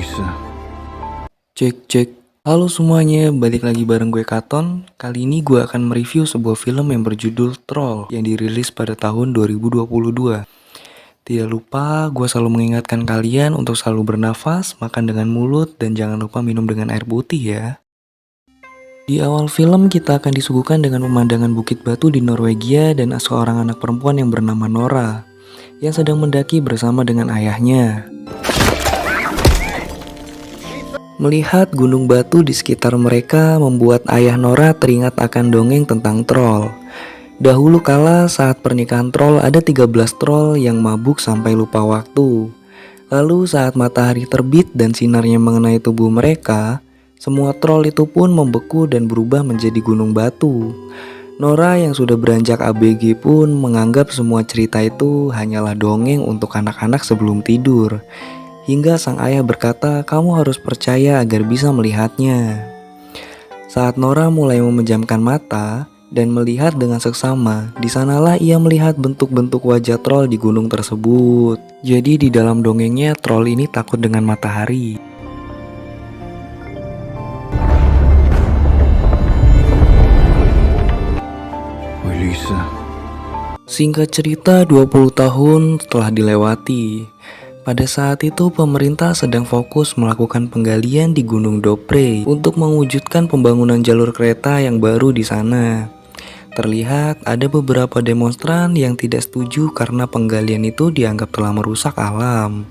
Bisa. Cek cek. Halo semuanya, balik lagi bareng gue Katon. Kali ini gue akan mereview sebuah film yang berjudul Troll yang dirilis pada tahun 2022. Tidak lupa, gue selalu mengingatkan kalian untuk selalu bernafas, makan dengan mulut, dan jangan lupa minum dengan air putih ya. Di awal film kita akan disuguhkan dengan pemandangan bukit batu di Norwegia dan seorang anak perempuan yang bernama Nora yang sedang mendaki bersama dengan ayahnya. Melihat gunung batu di sekitar mereka membuat ayah Nora teringat akan dongeng tentang troll. Dahulu kala saat pernikahan troll ada 13 troll yang mabuk sampai lupa waktu. Lalu saat matahari terbit dan sinarnya mengenai tubuh mereka, semua troll itu pun membeku dan berubah menjadi gunung batu. Nora yang sudah beranjak ABG pun menganggap semua cerita itu hanyalah dongeng untuk anak-anak sebelum tidur. Hingga sang ayah berkata, kamu harus percaya agar bisa melihatnya. Saat Nora mulai memejamkan mata dan melihat dengan seksama, di sanalah ia melihat bentuk-bentuk wajah troll di gunung tersebut. Jadi di dalam dongengnya troll ini takut dengan matahari. Lisa. Singkat cerita 20 tahun telah dilewati. Pada saat itu pemerintah sedang fokus melakukan penggalian di Gunung Dopre untuk mewujudkan pembangunan jalur kereta yang baru di sana. Terlihat ada beberapa demonstran yang tidak setuju karena penggalian itu dianggap telah merusak alam.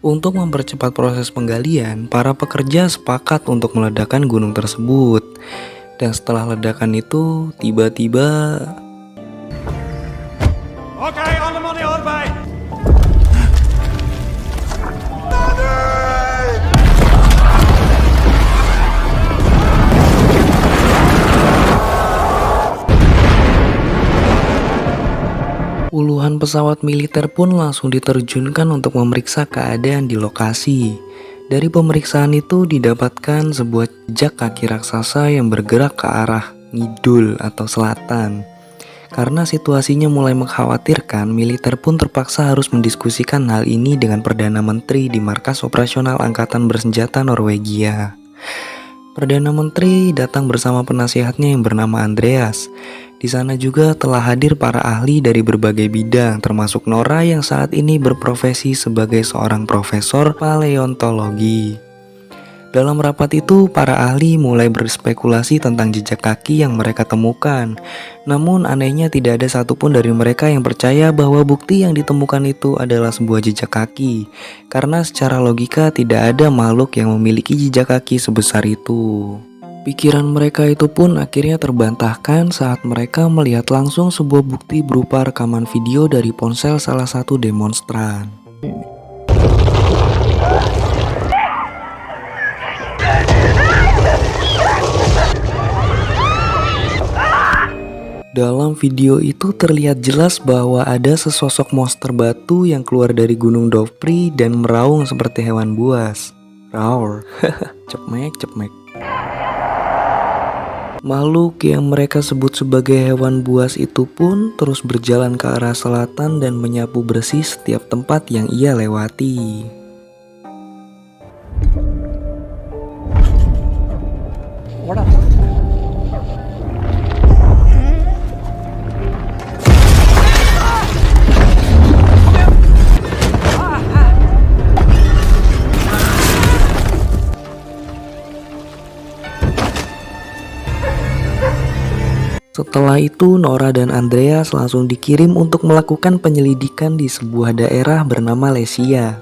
Untuk mempercepat proses penggalian, para pekerja sepakat untuk meledakkan gunung tersebut. Dan setelah ledakan itu, tiba-tiba puluhan pesawat militer pun langsung diterjunkan untuk memeriksa keadaan di lokasi. Dari pemeriksaan itu didapatkan sebuah jejak kaki raksasa yang bergerak ke arah ngidul atau selatan. Karena situasinya mulai mengkhawatirkan, militer pun terpaksa harus mendiskusikan hal ini dengan Perdana Menteri di markas operasional Angkatan Bersenjata Norwegia. Perdana Menteri datang bersama penasihatnya yang bernama Andreas. Di sana juga telah hadir para ahli dari berbagai bidang, termasuk Nora yang saat ini berprofesi sebagai seorang profesor paleontologi. Dalam rapat itu, para ahli mulai berspekulasi tentang jejak kaki yang mereka temukan. Namun anehnya tidak ada satupun dari mereka yang percaya bahwa bukti yang ditemukan itu adalah sebuah jejak kaki. Karena secara logika tidak ada makhluk yang memiliki jejak kaki sebesar itu. Pikiran mereka itu pun akhirnya terbantahkan saat mereka melihat langsung sebuah bukti berupa rekaman video dari ponsel salah satu demonstran. Dalam video itu terlihat jelas bahwa ada sesosok monster batu yang keluar dari gunung Dopre dan meraung seperti hewan buas. Roar, cepmek cepmek. Makhluk yang mereka sebut sebagai hewan buas itu pun terus berjalan ke arah selatan dan menyapu bersih setiap tempat yang ia lewati. Setelah itu Nora dan Andreas langsung dikirim untuk melakukan penyelidikan di sebuah daerah bernama Lesia.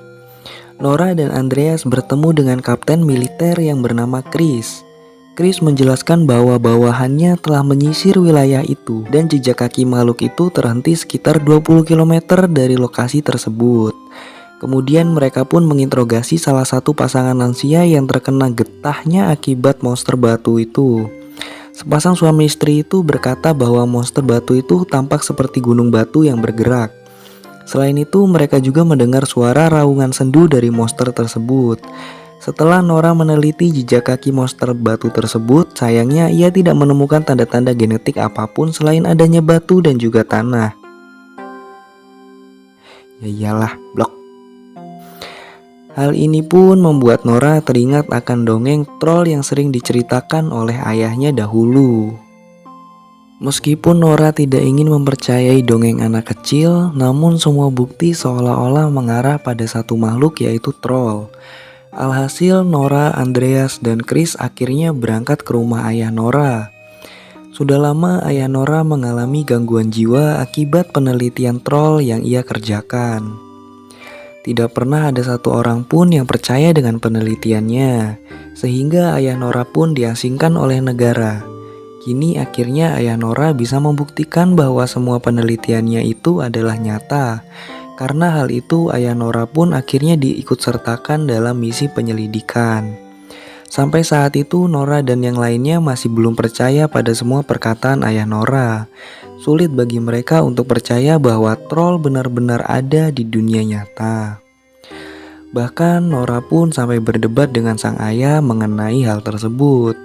Nora dan Andreas bertemu dengan kapten militer yang bernama Chris. Chris menjelaskan bahwa bawahannya telah menyisir wilayah itu dan jejak kaki makhluk itu terhenti sekitar 20 km dari lokasi tersebut. Kemudian mereka pun menginterogasi salah satu pasangan lansia yang terkena getahnya akibat monster batu itu. Sepasang suami istri itu berkata bahwa monster batu itu tampak seperti gunung batu yang bergerak. Selain itu, mereka juga mendengar suara raungan sendu dari monster tersebut. Setelah Nora meneliti jejak kaki monster batu tersebut, sayangnya ia tidak menemukan tanda-tanda genetik apapun selain adanya batu dan juga tanah. Ya iyalah, blok. Hal ini pun membuat Nora teringat akan dongeng troll yang sering diceritakan oleh ayahnya dahulu. Meskipun Nora tidak ingin mempercayai dongeng anak kecil, namun semua bukti seolah-olah mengarah pada satu makhluk, yaitu troll. Alhasil Nora, Andreas, dan Chris akhirnya berangkat ke rumah ayah Nora. Sudah lama ayah Nora mengalami gangguan jiwa akibat penelitian troll yang ia kerjakan. Tidak pernah ada satu orang pun yang percaya dengan penelitiannya, sehingga ayah Nora pun diasingkan oleh negara. Kini akhirnya ayah Nora bisa membuktikan bahwa semua penelitiannya itu adalah nyata. Karena hal itu ayah Nora pun akhirnya diikutsertakan dalam misi penyelidikan. Sampai saat itu Nora dan yang lainnya masih belum percaya pada semua perkataan ayah Nora. Sulit bagi mereka untuk percaya bahwa troll benar-benar ada di dunia nyata. Bahkan Nora pun sampai berdebat dengan sang ayah mengenai hal tersebut.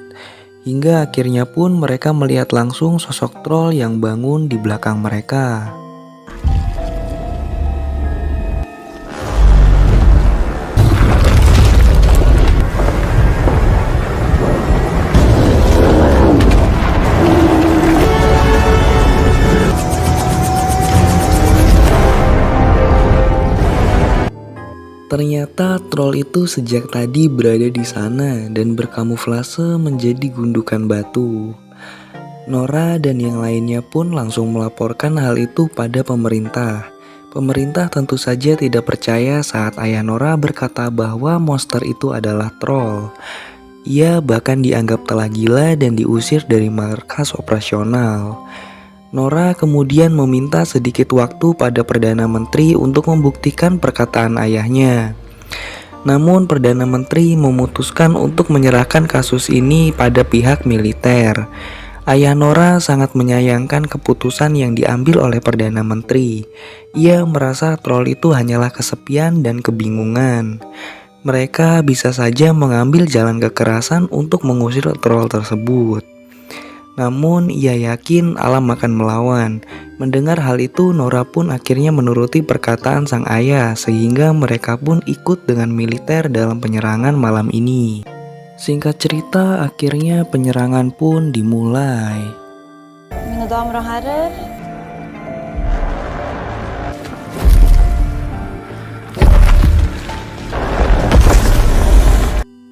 Hingga akhirnya pun mereka melihat langsung sosok troll yang bangun di belakang mereka. Ternyata troll itu sejak tadi berada di sana dan berkamuflase menjadi gundukan batu. Nora dan yang lainnya pun langsung melaporkan hal itu pada pemerintah. Pemerintah tentu saja tidak percaya saat ayah Nora berkata bahwa monster itu adalah troll. Ia bahkan dianggap telah gila dan diusir dari markas operasional. Nora kemudian meminta sedikit waktu pada Perdana Menteri untuk membuktikan perkataan ayahnya. Namun Perdana Menteri memutuskan untuk menyerahkan kasus ini pada pihak militer. Ayah Nora sangat menyayangkan keputusan yang diambil oleh Perdana Menteri. Ia merasa troll itu hanyalah kesepian dan kebingungan. Mereka bisa saja mengambil jalan kekerasan untuk mengusir troll tersebut. Namun ia yakin alam akan melawan. Mendengar hal itu Nora pun akhirnya menuruti perkataan sang ayah, sehingga mereka pun ikut dengan militer dalam penyerangan malam ini. Singkat cerita akhirnya penyerangan pun dimulai. Mina damer og herrer.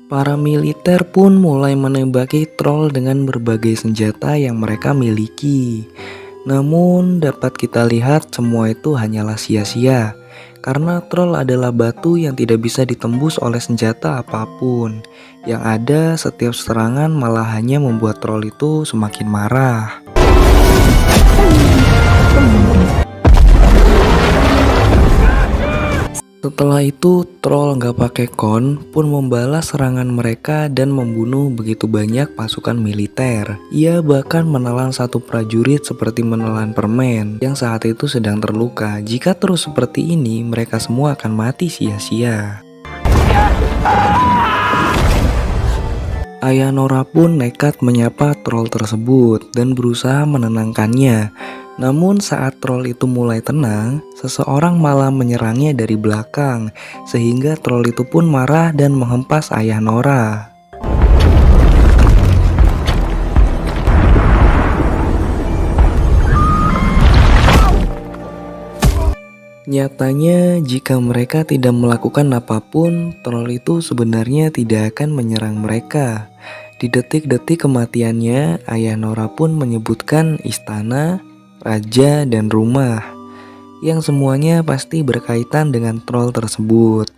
Para militer pun mulai menembaki troll dengan berbagai senjata yang mereka miliki. Namun dapat kita lihat semua itu hanyalah sia-sia. Karena troll adalah batu yang tidak bisa ditembus oleh senjata apapun. Yang ada setiap serangan malah hanya membuat troll itu semakin marah. Setelah itu troll nggak pakai kon pun membalas serangan mereka dan membunuh begitu banyak pasukan militer. Ia bahkan menelan satu prajurit seperti menelan permen yang saat itu sedang terluka. Jika terus seperti ini mereka semua akan mati sia-sia. Ayah Nora pun nekat menyapa troll tersebut dan berusaha menenangkannya. Namun saat troll itu mulai tenang, seseorang malah menyerangnya dari belakang, sehingga troll itu pun marah dan menghempas ayah Nora. Nyatanya, jika mereka tidak melakukan apapun, troll itu sebenarnya tidak akan menyerang mereka. Di detik-detik kematiannya, ayah Nora pun menyebutkan istana, raja, dan rumah, yang semuanya pasti berkaitan dengan troll tersebut.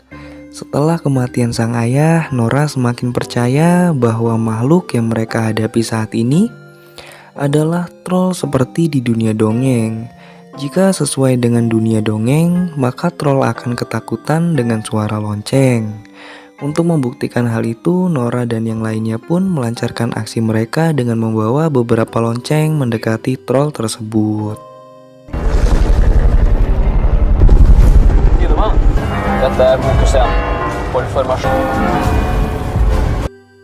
Setelah kematian sang ayah, Nora semakin percaya bahwa makhluk yang mereka hadapi saat ini adalah troll seperti di dunia dongeng. Jika sesuai dengan dunia dongeng, maka troll akan ketakutan dengan suara lonceng. Untuk membuktikan hal itu, Nora dan yang lainnya pun melancarkan aksi mereka dengan membawa beberapa lonceng mendekati troll tersebut.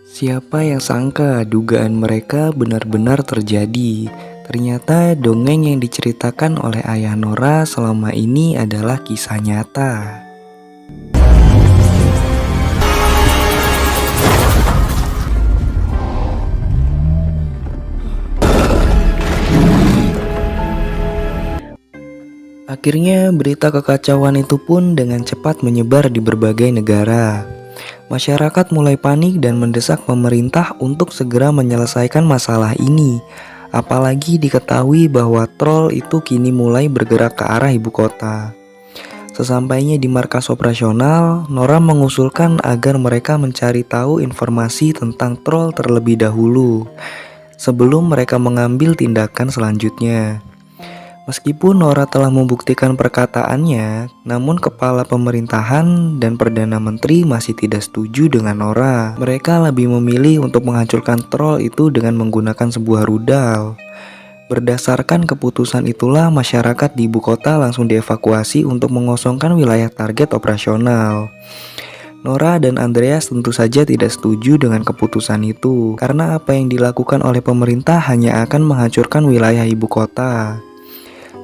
Siapa yang sangka dugaan mereka benar-benar terjadi? Ternyata dongeng yang diceritakan oleh ayah Nora selama ini adalah kisah nyata. Akhirnya berita kekacauan itu pun dengan cepat menyebar di berbagai negara. Masyarakat mulai panik dan mendesak pemerintah untuk segera menyelesaikan masalah ini. Apalagi diketahui bahwa troll itu kini mulai bergerak ke arah ibu kota. Sesampainya di markas operasional, Nora mengusulkan agar mereka mencari tahu informasi tentang troll terlebih dahulu sebelum mereka mengambil tindakan selanjutnya. Meskipun Nora telah membuktikan perkataannya, namun kepala pemerintahan dan Perdana Menteri masih tidak setuju dengan Nora. Mereka lebih memilih untuk menghancurkan troll itu dengan menggunakan sebuah rudal. Berdasarkan keputusan itulah masyarakat di ibu kota langsung dievakuasi untuk mengosongkan wilayah target operasional. Nora dan Andreas tentu saja tidak setuju dengan keputusan itu, karena apa yang dilakukan oleh pemerintah hanya akan menghancurkan wilayah ibu kota.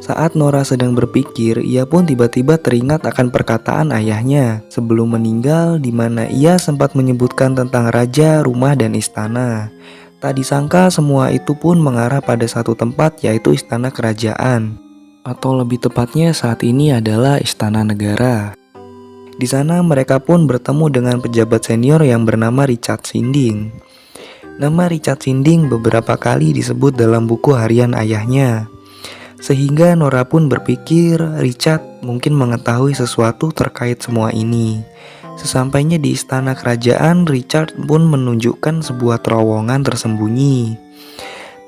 Saat Nora sedang berpikir, ia pun tiba-tiba teringat akan perkataan ayahnya sebelum meninggal, di mana ia sempat menyebutkan tentang raja, rumah, dan istana. Tak disangka semua itu pun mengarah pada satu tempat, yaitu istana kerajaan. Atau lebih tepatnya saat ini adalah istana negara. Di sana mereka pun bertemu dengan pejabat senior yang bernama Richard Sinding. Nama Richard Sinding beberapa kali disebut dalam buku harian ayahnya. Sehingga Nora pun berpikir Richard mungkin mengetahui sesuatu terkait semua ini. Sesampainya di istana kerajaan, Richard pun menunjukkan sebuah terowongan tersembunyi.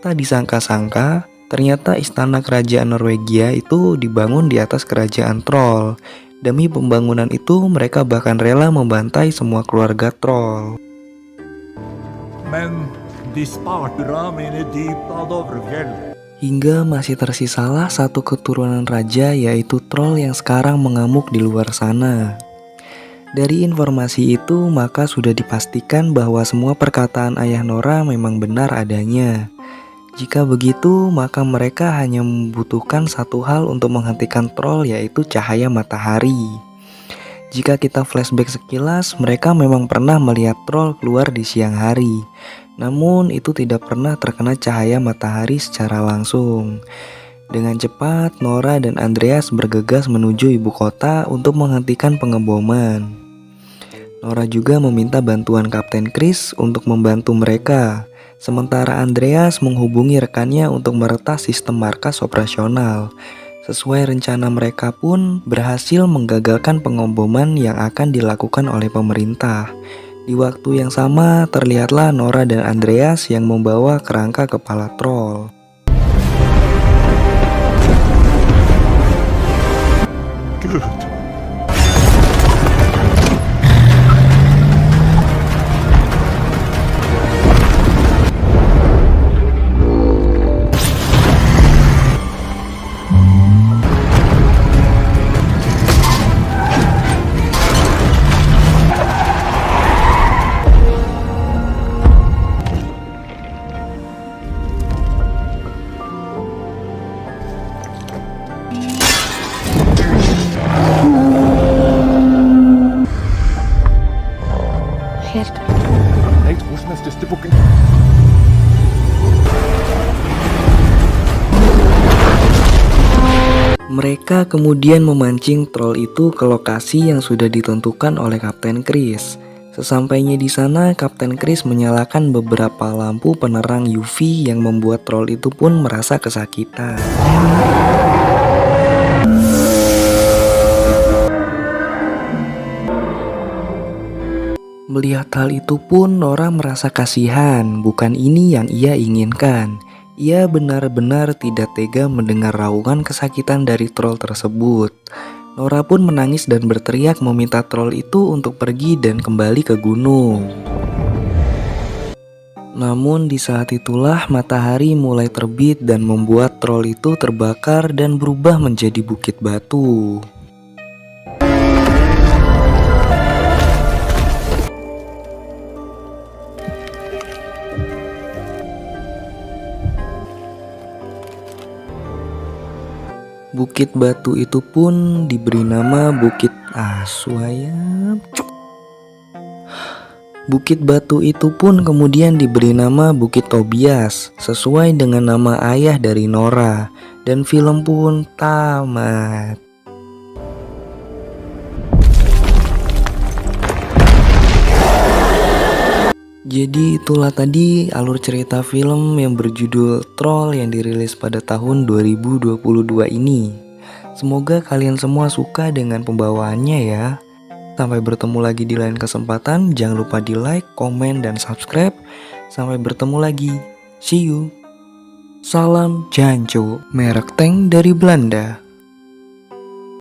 Tak disangka-sangka, ternyata istana kerajaan Norwegia itu dibangun di atas kerajaan troll. Demi pembangunan itu, mereka bahkan rela membantai semua keluarga troll. Men de sparte ramen i dypt av Dovrefjell. Hingga masih tersisalah satu keturunan raja, yaitu troll yang sekarang mengamuk di luar sana. Dari informasi itu, maka sudah dipastikan bahwa semua perkataan ayah Nora memang benar adanya. Jika begitu, maka mereka hanya membutuhkan satu hal untuk menghentikan troll, yaitu cahaya matahari. Jika kita flashback sekilas, mereka memang pernah melihat troll keluar di siang hari. Namun itu tidak pernah terkena cahaya matahari secara langsung. Dengan cepat, Nora dan Andreas bergegas menuju ibu kota untuk menghentikan pengeboman. Nora juga meminta bantuan Kapten Chris untuk membantu mereka. Sementara Andreas menghubungi rekannya untuk meretas sistem markas operasional. Sesuai rencana, mereka pun berhasil menggagalkan pengeboman yang akan dilakukan oleh pemerintah. Di waktu yang sama, terlihatlah Nora dan Andreas yang membawa kerangka kepala troll. Gud. Helt. Jeg tror som den største bukken. Mereka kemudian memancing troll itu ke lokasi yang sudah ditentukan oleh Kapten Chris. Sesampainya di sana, Kapten Chris menyalakan beberapa lampu penerang UV yang membuat troll itu pun merasa kesakitan. Melihat hal itu pun Nora merasa kasihan, bukan ini yang ia inginkan. Ia benar-benar tidak tega mendengar raungan kesakitan dari troll tersebut. Nora pun menangis dan berteriak meminta troll itu untuk pergi dan kembali ke gunung. Namun di saat itulah matahari mulai terbit dan membuat troll itu terbakar dan berubah menjadi bukit batu. Bukit batu itu pun diberi nama Bukit Aswaya. Bukit batu itu pun kemudian diberi nama Bukit Tobias, sesuai dengan nama ayah dari Nora. Dan film pun tamat. Jadi itulah tadi alur cerita film yang berjudul Troll yang dirilis pada tahun 2022 ini. Semoga kalian semua suka dengan pembawaannya ya. Sampai bertemu lagi di lain kesempatan. Jangan lupa di like, komen, dan subscribe. Sampai bertemu lagi. See you. Salam Janco, merek tank dari Belanda.